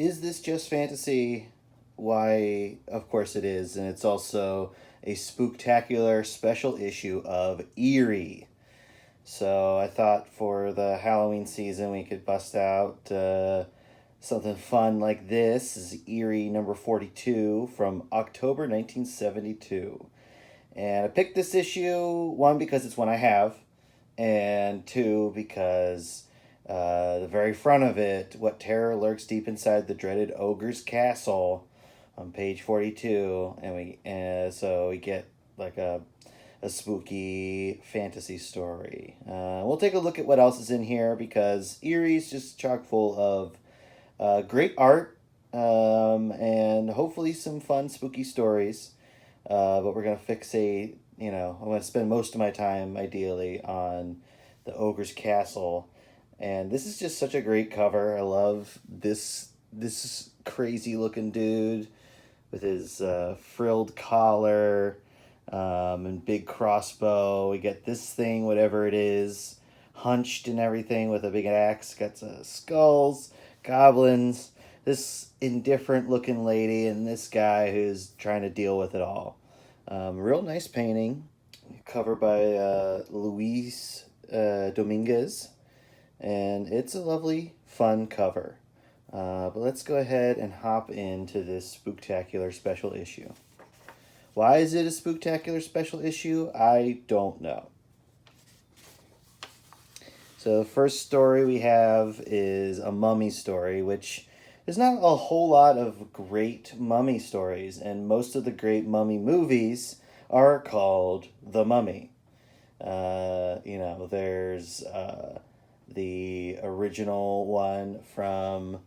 Is this just fantasy? Why, of course it is, and it's also a spooktacular special issue of Eerie. So I thought for the Halloween season we could bust out something fun like this. This is Eerie number 42 from October 1972. And I picked this issue, one, because it's one I have, and two, because the very front of it, what terror lurks deep inside the dreaded Ogres Castle, on page 42, so we get like a spooky fantasy story. We'll take a look at what else is in here because Eerie's just chock full of great art and hopefully some fun spooky stories. But we're going to fixate, I'm going to spend most of my time ideally on the Ogre's Castle. And this is just such a great cover. I love this crazy looking dude with his frilled collar and big crossbow. We get this thing, whatever it is, hunched and everything with a big axe. Got skulls, goblins, this indifferent looking lady, and this guy who's trying to deal with it all. Real nice painting, cover by Luis Dominguez, and it's a lovely, fun cover. But let's go ahead and hop into this Spooktacular special issue. Why is it a Spooktacular special issue? I don't know. So the first story we have is a mummy story, which there's not a whole lot of great mummy stories, and most of the great mummy movies are called The Mummy. There's the original one from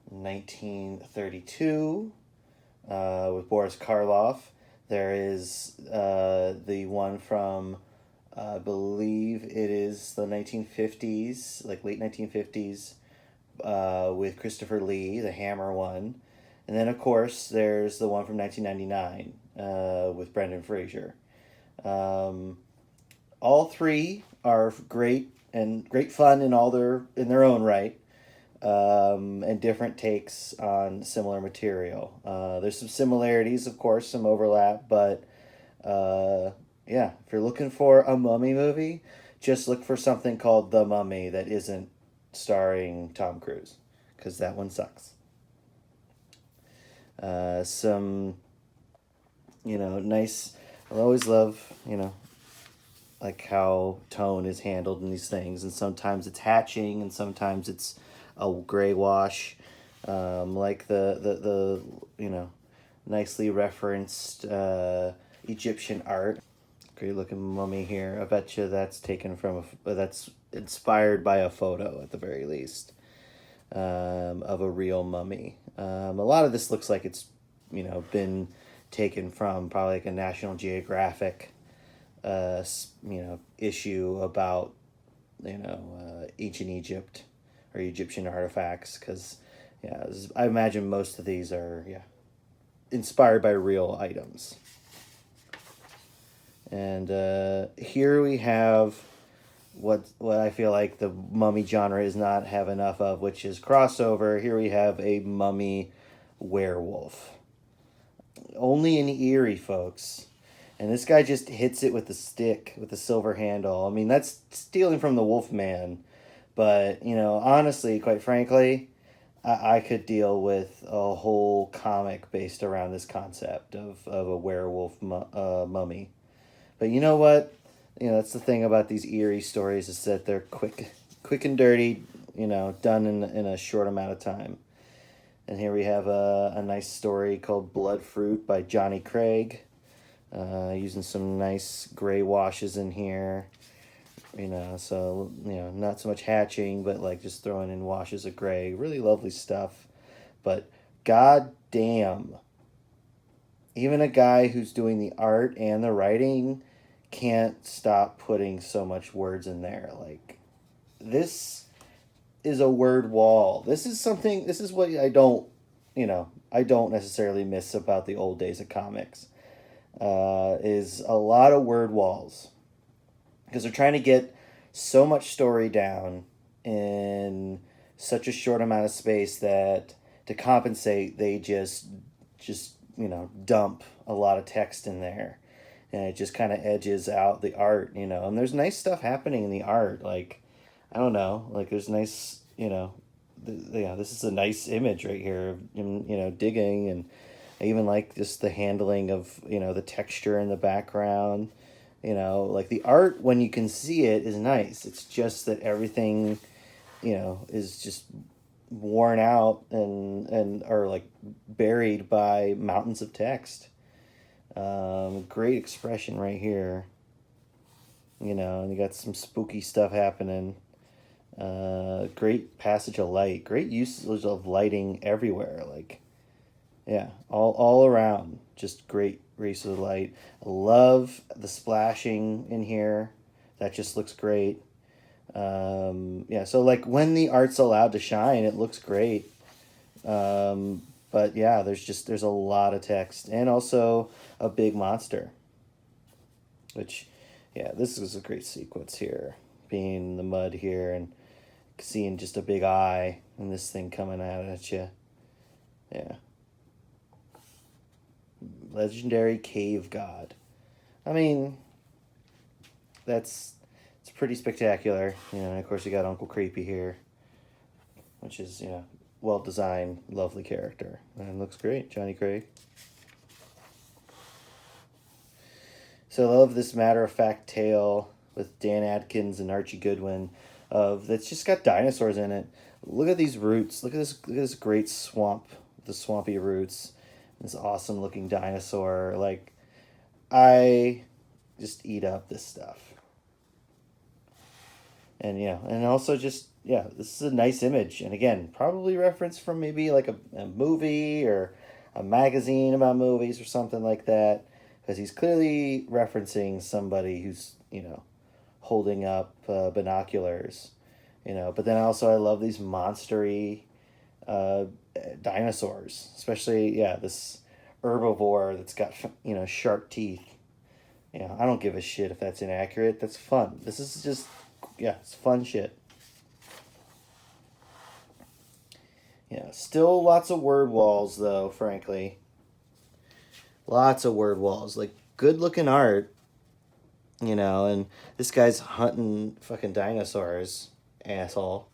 1932 with Boris Karloff. There is the one from, I believe it is the 1950s, like late 1950s, with Christopher Lee, the Hammer one. And then, of course, there's the one from 1999 with Brendan Fraser. All three are great and great fun in their own right, and different takes on similar material. There's some similarities, of course, some overlap, but if you're looking for a mummy movie, just look for something called The Mummy that isn't starring Tom Cruise, because that one sucks. Some, nice, I always love, like how tone is handled in these things, and sometimes it's hatching, and sometimes it's a gray wash, like the nicely referenced Egyptian art. Great looking mummy here. I bet you that's taken from that's inspired by a photo at the very least, of a real mummy. A lot of this looks like it's been taken from probably like a National Geographic issue about ancient Egypt or Egyptian artifacts, because I imagine most of these are inspired by real items. And here we have what I feel like the mummy genre does not have enough of, which is crossover. Here we have a mummy werewolf. Only in Eerie, folks. And this guy just hits it with a stick with a silver handle. I mean, that's stealing from the Wolfman. But, honestly, quite frankly, I could deal with a whole comic based around this concept of a werewolf mummy. But you know what? That's the thing about these Eerie stories, is that they're quick and dirty, done in a short amount of time. And here we have a nice story called Blood Fruit by Johnny Craig, using some nice gray washes in here. So, not so much hatching, but like just throwing in washes of gray. Really lovely stuff. But god damn, even a guy who's doing the art and the writing can't stop putting so much words in there. Like, this is a word wall. This is what I don't necessarily miss about the old days of comics. Is a lot of word walls. Because they're trying to get so much story down in such a short amount of space that to compensate, they just dump a lot of text in there, and it just kind of edges out the art, and there's nice stuff happening in the art. Like, I don't know, like there's nice, this is a nice image right here of him, digging. And I even like just the handling of, the texture in the background. Like the art, when you can see it, is nice. It's just that everything, is just worn out and are like buried by mountains of text. Great expression right here. And you got some spooky stuff happening. Great passage of light. Great usage of lighting everywhere. Like, yeah, all around. Just great use of light. I love the splashing in here. That just looks great. Yeah, so like when the art's allowed to shine, it looks great. But yeah, there's a lot of text and also a big monster. Which, yeah, this is a great sequence here. Being in the mud here and seeing just a big eye and this thing coming out at you. Yeah. Legendary cave god. I mean, it's pretty spectacular. And of course you got Uncle Creepy here, which is, well designed, lovely character. And looks great, Johnny Craig. So I love this matter-of-fact tale with Dan Adkins and Archie Goodwin that's just got dinosaurs in it. Look at these roots. Look at this great swamp, the swampy roots. This awesome looking dinosaur. Like, I just eat up this stuff. And and also just, this is a nice image. And again, probably reference from maybe like a movie or a magazine about movies or something like that. Because he's clearly referencing somebody who's, holding up binoculars. But then also I love these monstery dinosaurs, especially this herbivore that's got sharp teeth. I don't give a shit if that's inaccurate. That's fun. This is just it's fun shit. Still lots of word walls though, frankly. Lots of word walls, like good looking art, and this guy's hunting fucking dinosaurs, asshole.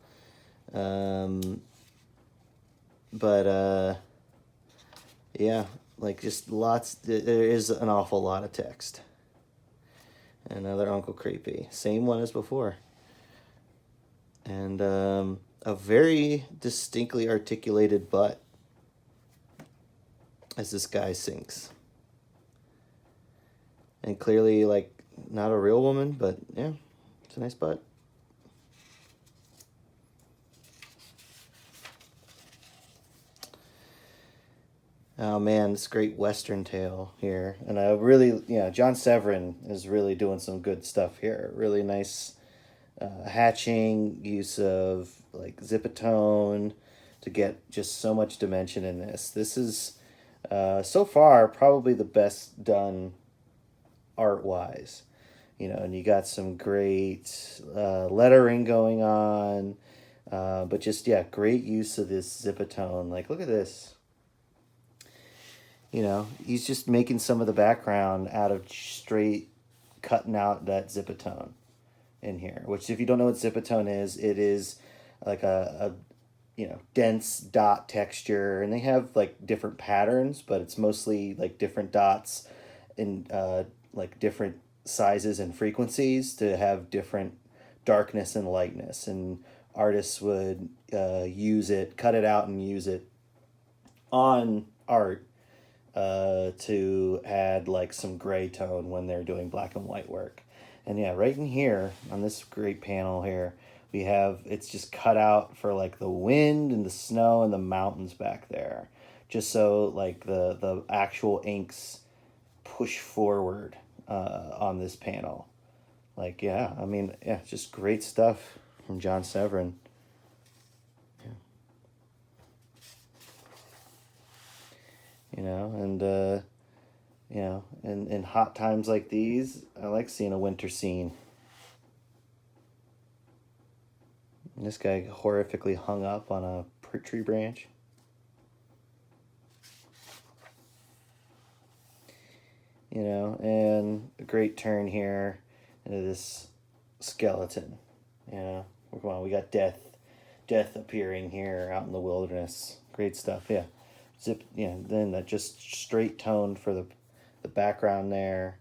But yeah, like just lots. There is an awful lot of text. Another Uncle Creepy, same one as before, and a very distinctly articulated butt as this guy sinks. And clearly, like, not a real woman, but yeah, it's a nice butt. Oh man, this great Western tale here. And I really, John Severin is really doing some good stuff here. Really nice hatching, use of like zipatone to get just so much dimension in this. This is, so far, probably the best done art-wise. And you got some great lettering going on. But just, great use of this zipatone. Like, look at this. He's just making some of the background out of straight cutting out that zipatone in here. Which, if you don't know what zipatone is, it is like a dense dot texture. And they have, like, different patterns, but it's mostly, like, different dots in, like, different sizes and frequencies to have different darkness and lightness. And artists would cut it out and use it on art to add like some gray tone when they're doing black and white work. And right in here on this great panel here, we have, it's just cut out for like the wind and the snow and the mountains back there, just so like the actual inks push forward on this panel. Like, just great stuff from John Severin. And in hot times like these, I like seeing a winter scene. And this guy horrifically hung up on a tree branch. you know, and a great turn here into this skeleton, you know. Come on, we got death appearing here out in the wilderness. Great stuff, yeah. Zip, yeah. Then that just straight tone for the background there.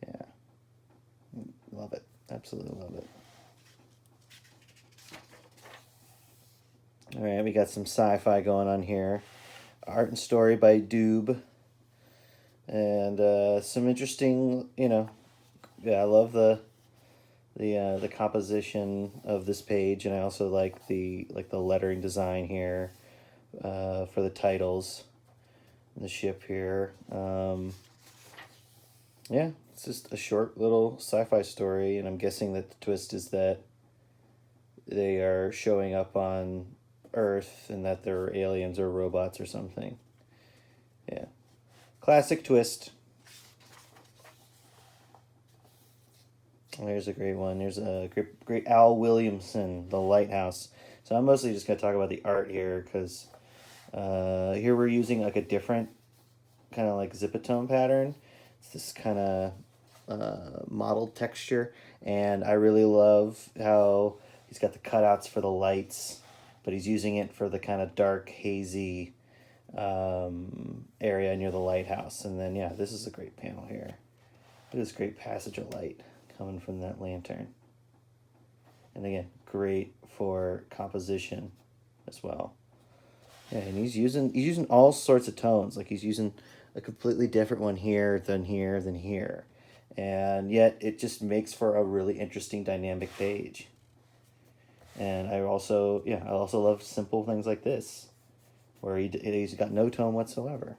Yeah, love it. Absolutely love it. All right, we got some sci-fi going on here. Art and story by Doob. And some interesting, you know, yeah, I love the composition of this page, and I also like the lettering design here for the titles, the ship here. Yeah, it's just a short little sci-fi story, and I'm guessing that the twist is that they are showing up on Earth and that they're aliens or robots or something. Yeah, classic twist. There's a great one. There's a great Al Williamson, The Lighthouse. So I'm mostly just going to talk about the art here because here we're using like a different kind of like zipatone pattern. It's this kind of mottled texture, and I really love how he's got the cutouts for the lights, but he's using it for the kind of dark, hazy area near the lighthouse. And then, yeah, this is a great panel here. Look at this great passage of light coming from that lantern. And again, great for composition as well. Yeah, and he's using all sorts of tones. Like he's using a completely different one here than here than here. And yet it just makes for a really interesting dynamic page. And I also love simple things like this, where he's got no tone whatsoever.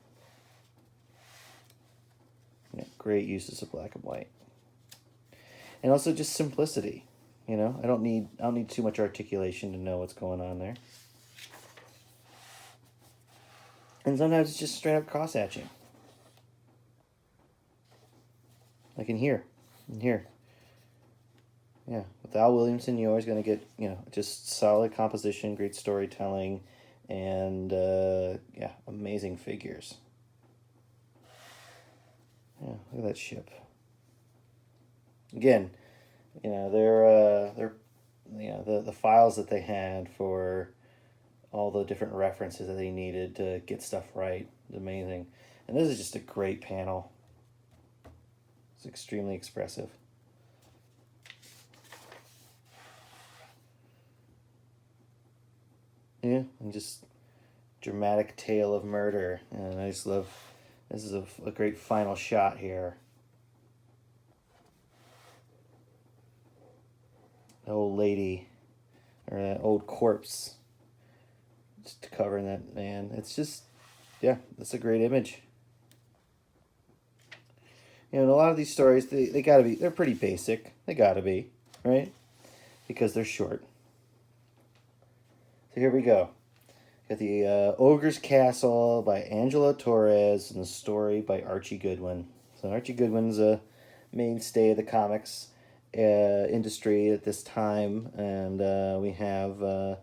Yeah, great uses of black and white. And also just simplicity, you know. I don't need too much articulation to know what's going on there. And sometimes it's just straight up cross hatching. Like in here. Yeah, with Al Williamson, you're always going to get, you know, just solid composition, great storytelling, and yeah, amazing figures. Yeah, look at that ship. Again, you know, they're you know, the files that they had for all the different references that they needed to get stuff right is amazing. And this is just a great panel. It's extremely expressive. Yeah, and just dramatic tale of murder. And I just love, this is a great final shot here. The old lady, or that old corpse, just covering that man. It's just, yeah, that's a great image. You know, in a lot of these stories, they gotta be, they're pretty basic. They gotta be, right? Because they're short. So here we go. Got the Ogres Castle by Angela Torres and the story by Archie Goodwin. So Archie Goodwin's a mainstay of the comics industry at this time, and we have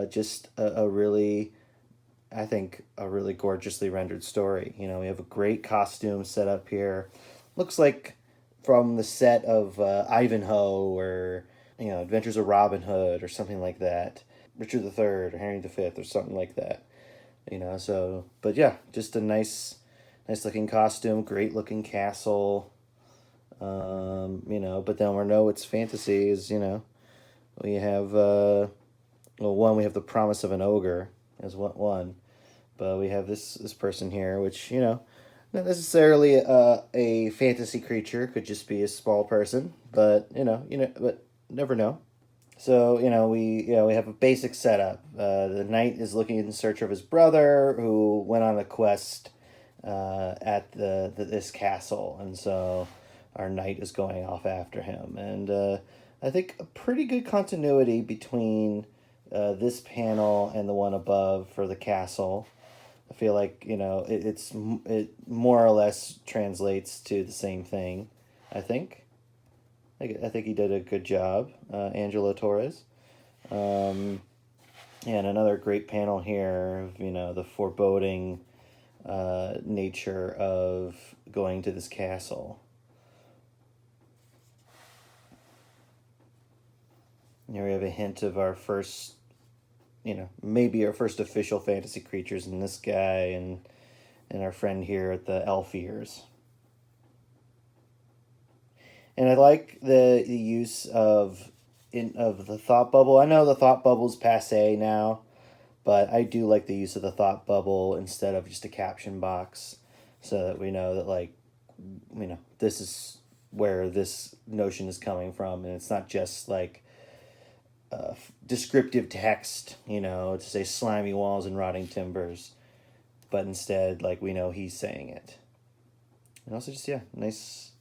just a really, I think, a really gorgeously rendered story. You know, we have a great costume set up here. Looks like from the set of Ivanhoe or, you know, Adventures of Robin Hood or something like that. Richard III or Henry V or something like that. You know, so, but yeah, just a nice looking costume, great looking castle. You know, but then we know it's fantasy is, you know, we have, well, one, we have the promise of an ogre as one, but we have this person here, which, you know, not necessarily a fantasy creature, could just be a small person, but, you know, but never know. So, you know, we have a basic setup. The knight is looking in search of his brother who went on a quest at this castle, and so our knight is going off after him. And I think a pretty good continuity between this panel and the one above for the castle. I feel like, you know, it more or less translates to the same thing, I think. I think he did a good job, Angelo Torres. And another great panel here of, you know, the foreboding nature of going to this castle. Here we have a hint of our first, maybe our first official fantasy creatures in this guy and our friend here at the elf ears. And I like the use of the thought bubble. I know the thought bubble's passé now, but I do like the use of the thought bubble instead of just a caption box, so that we know that this is where this notion is coming from, and it's not just like descriptive text, to say slimy walls and rotting timbers, but instead, like, we know he's saying it. And also just, nice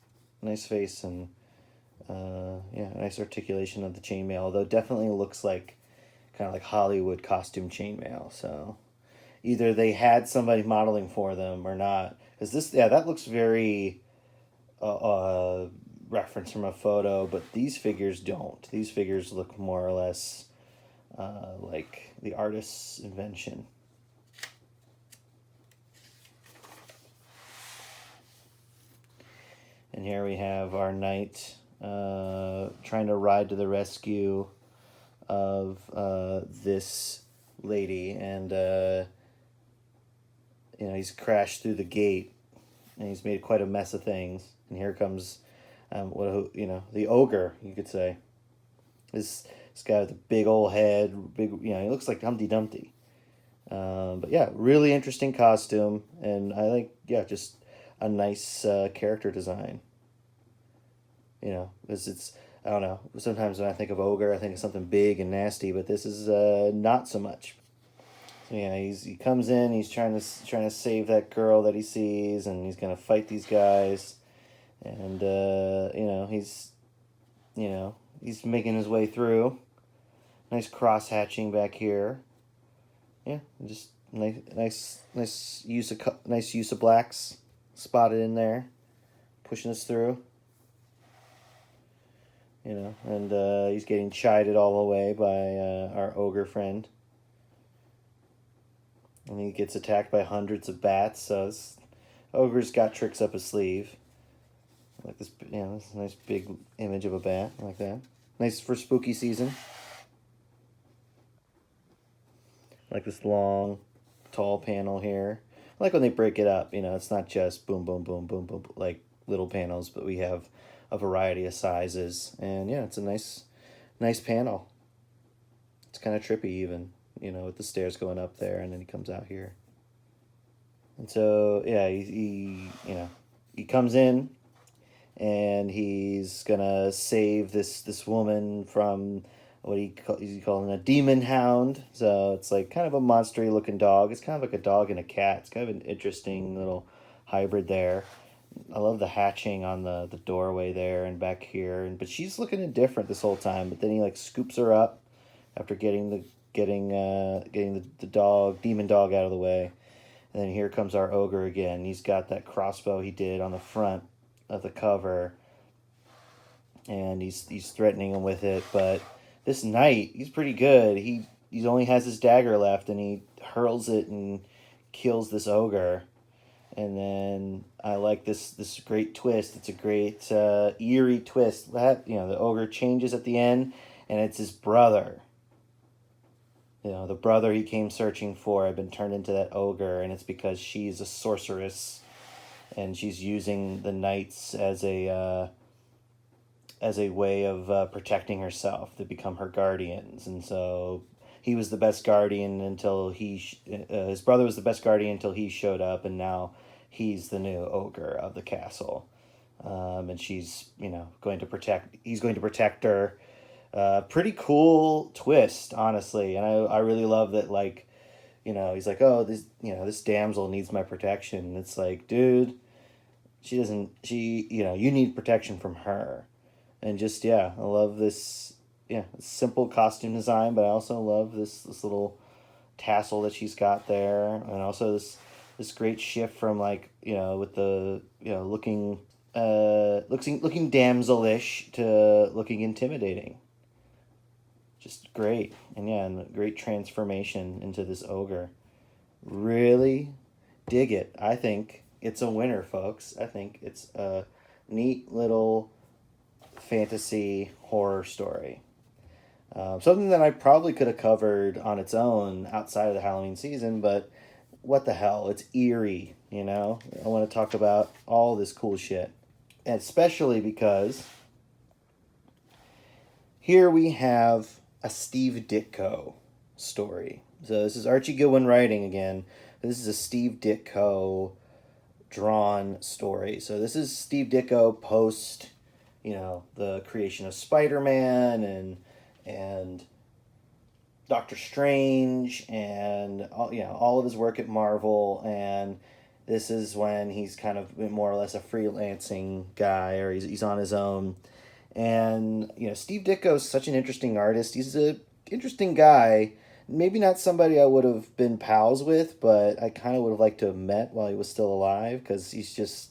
face and, nice articulation of the chainmail, although it definitely looks like kind of like Hollywood costume chainmail, so either they had somebody modeling for them or not, because that looks very reference from a photo, but these figures don't. These figures look more or less like the artist's invention. And here we have our knight trying to ride to the rescue of this lady, and he's crashed through the gate, and he's made quite a mess of things. And here comes the ogre, you could say. This guy with a big old head, he looks like Humpty Dumpty. But yeah, really interesting costume, and I like, just a nice character design. Because it's, I don't know, sometimes when I think of ogre, I think of something big and nasty, but this is not so much. So he comes in, he's trying to save that girl that he sees, and he's gonna fight these guys, and he's making his way through. Nice cross hatching back here. Yeah, just nice use of blacks spotted in there, pushing us through. And he's getting chided all the way by our ogre friend. And he gets attacked by hundreds of bats, so this ogre's got tricks up his sleeve. Like this, this nice big image of a bat, like that. Nice for spooky season. Like this long, tall panel here. I like when they break it up, it's not just boom, boom, boom, boom, boom, like little panels, but we have a variety of sizes. And it's a nice panel. It's kind of trippy even, with the stairs going up there, and then he comes out here. And so, he comes in, and he's gonna save this woman from what he's calling a demon hound. So it's like kind of a monstery looking dog. It's kind of like a dog and a cat. It's kind of an interesting little hybrid there. I love the hatching on the doorway there and back here. But she's looking indifferent this whole time. But then he like scoops her up after getting the demon dog out of the way. And then here comes our ogre again. He's got that crossbow he did on the front of the cover, and he's threatening him with it. But this knight, he's pretty good. He only has his dagger left, and he hurls it and kills this ogre. And then I like this great twist. It's a great eerie twist. That the ogre changes at the end, and it's his brother. The brother he came searching for had been turned into that ogre, and it's because she's a sorceress, and she's using the knights as a way of protecting herself to become her guardians. And so he was the best guardian until his brother was the best guardian until he showed up, and now he's the new ogre of the castle. And she's going to protect her. Pretty cool twist, honestly, and I really love that. Like, he's like, oh, this damsel needs my protection. And it's like, dude, you need protection from her. And just, I love this, simple costume design, but I also love this little tassel that she's got there, and also this great shift from like, with the, looking damselish to looking intimidating. Just great. And and a great transformation into this ogre. Really, dig it. I think it's a winner, folks. I think it's a neat little fantasy horror story. Something that I probably could have covered on its own outside of the Halloween season, but what the hell? It's Eerie, you know? I want to talk about all this cool shit. And especially because here we have a Steve Ditko story. So this is Archie Goodwin writing again. This is a Steve Ditko drawn story. So this is Steve Ditko post, you know, the creation of Spider-Man and Doctor Strange and all, you know, all of his work at Marvel, and this is when he's kind of more or less a freelancing guy, or he's on his own. And you know, Steve Ditko is such an interesting artist. He's a interesting guy. Maybe not somebody I would have been pals with, but I kind of would have liked to have met while he was still alive, because he's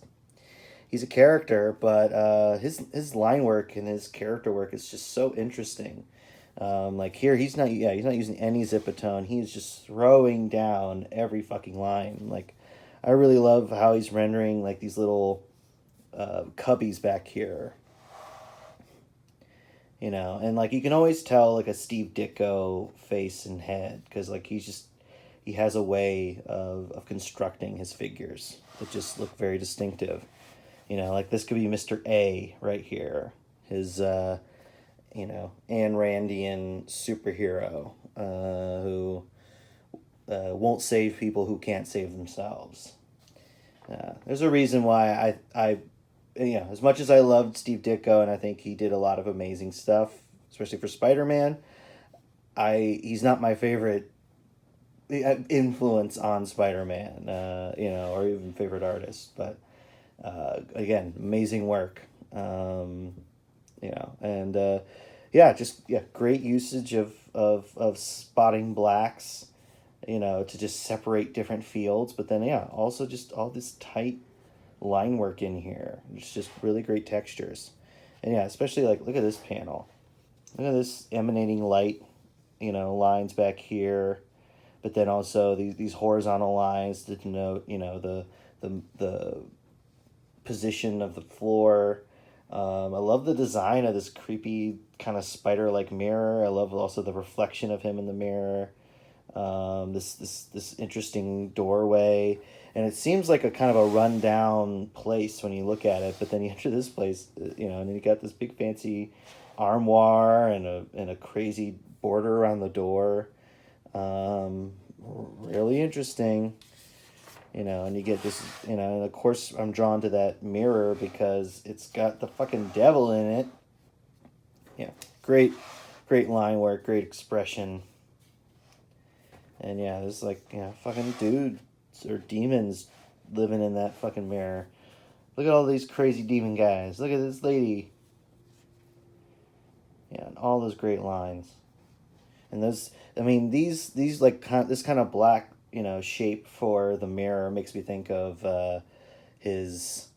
a character. But his line work and his character work is just so interesting. Like here, he's not using any zipatone. He's just throwing down every fucking line. Like, I really love how he's rendering like these little cubbies back here. You know, and like you can always tell like a Steve Ditko face and head, because like he has a way of constructing his figures that just look very distinctive. You know, like this could be Mr. A right here. His you know, Ayn Randian superhero who won't save people who can't save themselves. There's a reason why I you know, as much as I loved Steve Ditko and I think he did a lot of amazing stuff, especially for Spider-Man, he's not my favorite influence on Spider-Man, you know, or even favorite artist. But again, amazing work. You know, and great usage of spotting blacks, you know, to just separate different fields. But then also just all this tight line work in here. It's just really great textures. And especially like look at this panel. Look at this emanating light, you know, lines back here. But then also these horizontal lines to denote, you know, the position of the floor. I love the design of this creepy kind of spider-like mirror. I love also the reflection of him in the mirror. This interesting doorway, and it seems like a kind of a rundown place when you look at it. But then you enter this place, you know, and then you got this big fancy armoire and a crazy border around the door. Really interesting. You know, and you get this, you know, and of course I'm drawn to that mirror because it's got the fucking devil in it. Yeah, great line work, great expression. And there's like, you know, fucking dudes or demons living in that fucking mirror. Look at all these crazy demon guys. Look at this lady. Yeah, and all those great lines. And those, I mean, these like this kind of black, you know, shape for the mirror makes me think of his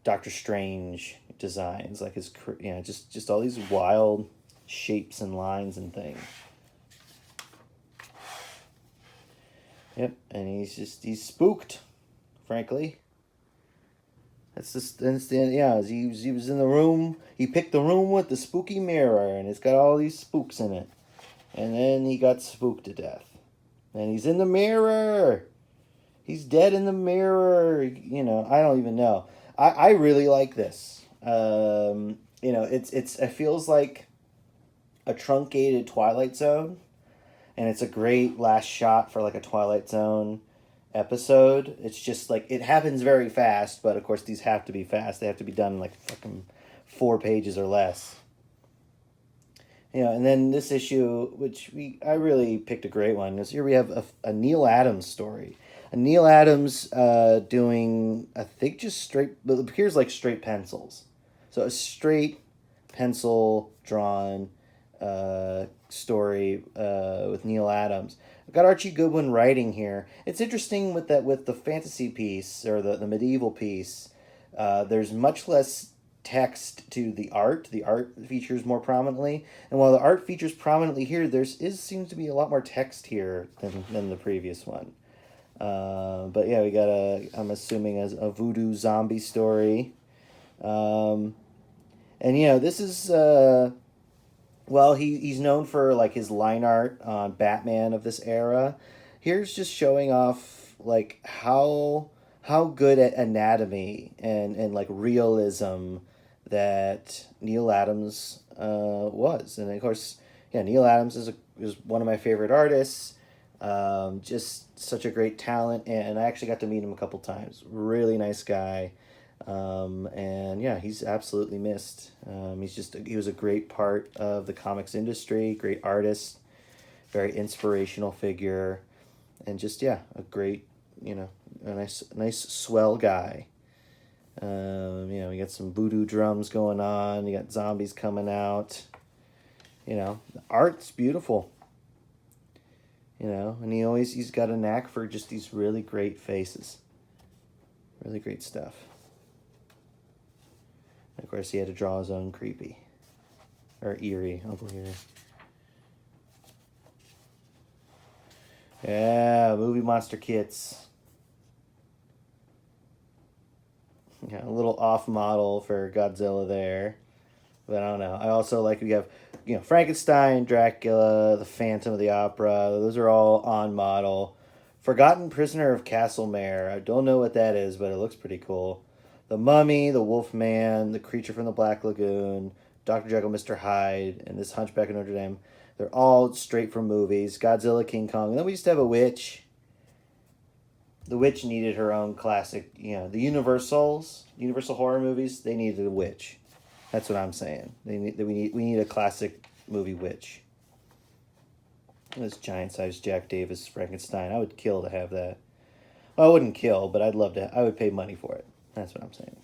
Doctor Strange designs, like his, you know, just all these wild shapes and lines and things. Yep, and he's spooked, frankly. He was in the room. He picked the room with the spooky mirror, and it's got all these spooks in it. And then he got spooked to death. And he's in the mirror. He's dead in the mirror. You know, I don't even know. I really like this. You know, it feels like a truncated Twilight Zone, and it's a great last shot for like a Twilight Zone episode. It's just like it happens very fast, but of course these have to be fast. They have to be done in like fucking 4 pages or less. You know, and then this issue, which I really picked a great one, is here we have a Neil Adams story. A Neil Adams doing, I think, just straight, but it appears like straight pencils. So a straight pencil drawn story with Neil Adams. I've got Archie Goodwin writing here. It's interesting with the fantasy piece or the medieval piece. There's much less text to the art. The art features more prominently, and while the art features prominently here, seems to be a lot more text here than the previous one. But yeah, we got I'm assuming a voodoo zombie story. And this is well, he's known for like his line art on Batman of this era. Here's just showing off like how good at anatomy and like realism that Neil Adams was. And of course, yeah, Neil Adams is one of my favorite artists. Just such a great talent, and I actually got to meet him a couple times. Really nice guy. And yeah, he's absolutely missed. He was a great part of the comics industry, great artist, very inspirational figure, and just, yeah, a great, a nice swell guy. We got some voodoo drums going on. You got zombies coming out. The art's beautiful. And he's got a knack for just these really great faces. Really great stuff. And of course, he had to draw his own creepy. Or Eerie, Uncle Eerie. Yeah, movie monster kits. Yeah, a little off model for Godzilla there. But I don't know. I also like we have, Frankenstein, Dracula, the Phantom of the Opera. Those are all on model. Forgotten Prisoner of Castlemare. I don't know what that is, but it looks pretty cool. The Mummy, the Wolfman, the Creature from the Black Lagoon, Dr. Jekyll, Mr. Hyde, and this Hunchback of Notre Dame. They're all straight from movies. Godzilla, King Kong. And then we used to have a witch. The witch needed her own classic, the Universal horror movies, they needed a witch. That's what I'm saying. We need a classic movie witch. This giant-sized Jack Davis Frankenstein. I would kill to have that. Well, I wouldn't kill, but I would pay money for it. That's what I'm saying.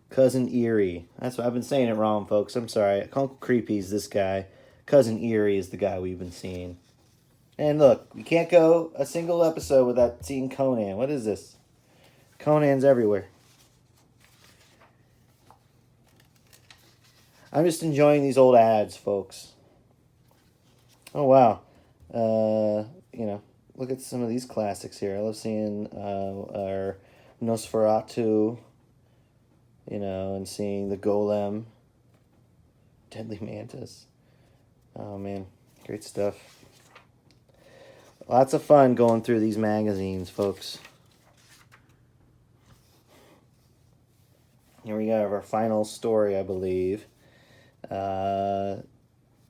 Cousin Eerie. That's what I've been saying it wrong, folks. I'm sorry. Uncle Creepy's this guy. Cousin Eerie is the guy we've been seeing. And look, we can't go a single episode without seeing Conan. What is this? Conan's everywhere. I'm just enjoying these old ads, folks. Oh, wow. Look at some of these classics here. I love seeing our Nosferatu, and seeing the Golem, Deadly Mantis. Oh, man. Great stuff. Lots of fun going through these magazines, folks. Here we go, our final story, I believe.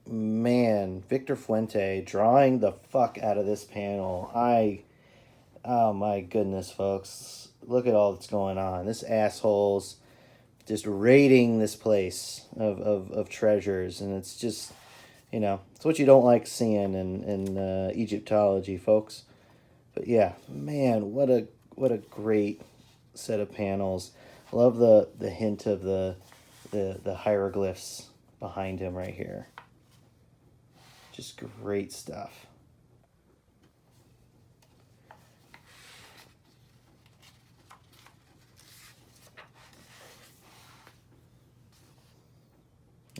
Man, Victor Fuente drawing the fuck out of this panel. Oh my goodness, folks. Look at all that's going on. This asshole's just raiding this place of treasures, and it's just, it's what you don't like seeing in Egyptology, folks. But yeah, man, what a great set of panels. Love the hint of the hieroglyphs behind him right here. Just great stuff.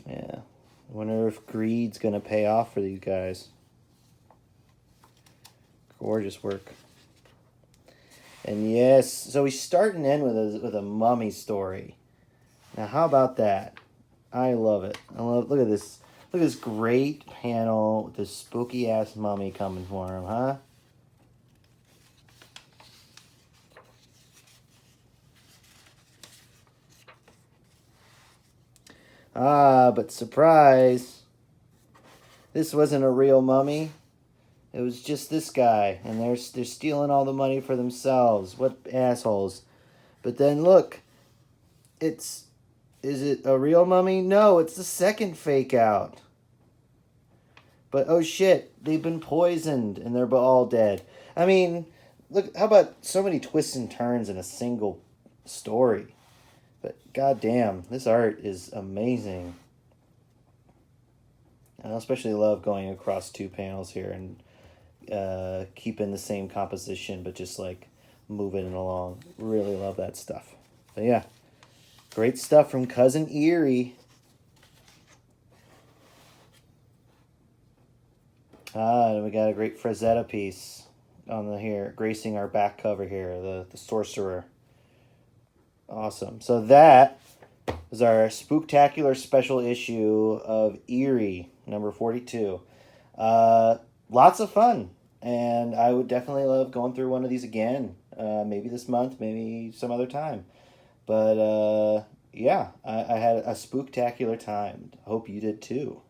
Yeah. I wonder if greed's going to pay off for these guys. Gorgeous work. And yes, so we start and end with a mummy story. Now, how about that? I love it. Look at this. Look at this great panel with this spooky ass mummy coming for him, huh? But surprise. This wasn't a real mummy. It was just this guy, and they're stealing all the money for themselves. What assholes. But then look, is it a real mummy? No, it's the second fake out. But oh shit, they've been poisoned and they're all dead. I mean, look, how about so many twists and turns in a single story? But goddamn, this art is amazing. And I especially love going across two panels here and keeping the same composition, but just like moving it along. Really love that stuff. But yeah, great stuff from Cousin Eerie. And we got a great Frazetta piece on the here, gracing our back cover here, the Sorcerer. Awesome. So that is our Spooktacular special issue of Eerie, number 42. Lots of fun, and I would definitely love going through one of these again. Maybe this month, maybe some other time. But yeah, I had a spooktacular time. Hope you did too.